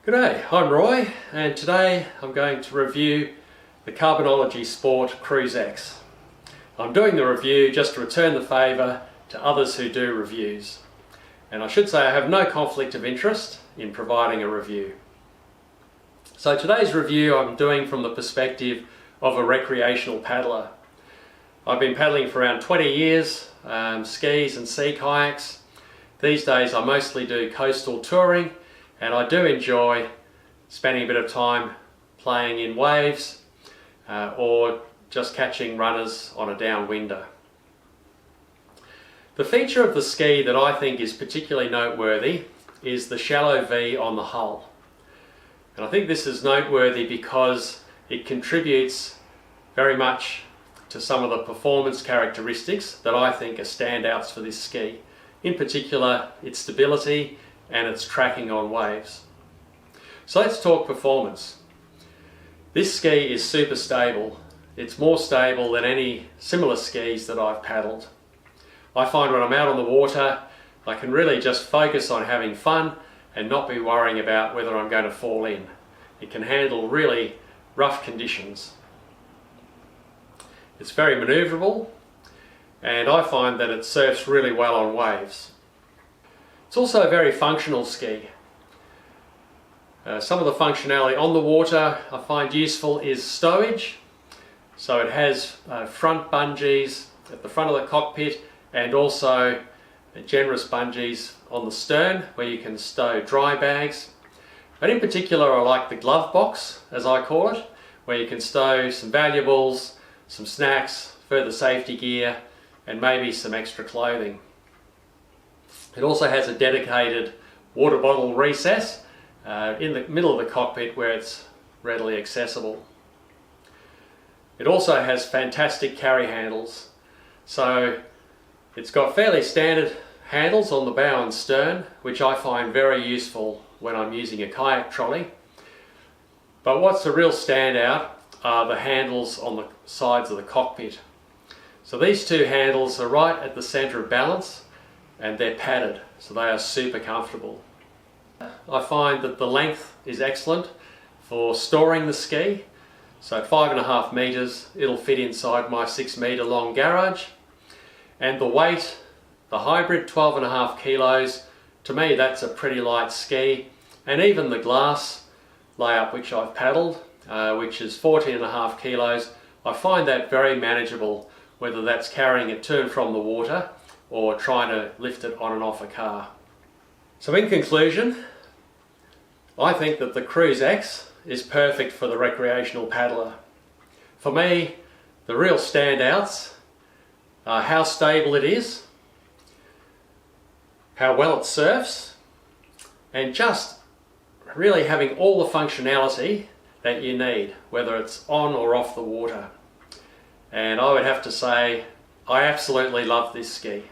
G'day, I'm Roy, and today I'm going to review the Carbonology Sport Cruze X. I'm doing the review just to return the favour to others who do reviews. And I should say I have no conflict of interest in providing a review. So today's review I'm doing from the perspective of a recreational paddler. I've been paddling for around 20 years, skis and sea kayaks. These days I mostly do coastal touring, and I do enjoy spending a bit of time playing in waves or just catching runners on a downwinder. The feature of the ski that I think is particularly noteworthy is the shallow V on the hull. And I think this is noteworthy because it contributes very much to some of the performance characteristics that I think are standouts for this ski. In particular, its stability and its tracking on waves. So let's talk performance. This ski is super stable. It's more stable than any similar skis that I've paddled. I find when I'm out on the water, I can really just focus on having fun and not be worrying about whether I'm going to fall in. It can handle really rough conditions. It's very manoeuvrable, and I find that it surfs really well on waves. It's also a very functional ski. Some of the functionality on the water I find useful is stowage. So it has front bungees at the front of the cockpit and also generous bungees on the stern where you can stow dry bags. But in particular I like the glove box, as I call it, where you can stow some valuables, some snacks, further safety gear and maybe some extra clothing. It also has a dedicated water bottle recess in the middle of the cockpit where it's readily accessible. It also has fantastic carry handles. So it's got fairly standard handles on the bow and stern, which I find very useful when I'm using a kayak trolley. But what's a real standout are the handles on the sides of the cockpit. So these two handles are right at the centre of balance, and they're padded, so they are super comfortable. I find that the length is excellent for storing the ski. So at 5.5 metres it'll fit inside my 6 metre long garage. And the weight, the hybrid 12.5 kilos, to me that's a pretty light ski. And even the glass layup which I've paddled, which is 14.5 kilos, I find that very manageable, whether that's carrying it to and from the water or trying to lift it on and off a car. So in conclusion, I think that the Cruze X is perfect for the recreational paddler. For me, the real standouts are how stable it is, how well it surfs, and just really having all the functionality that you need, whether it's on or off the water. And I would have to say, I absolutely love this ski.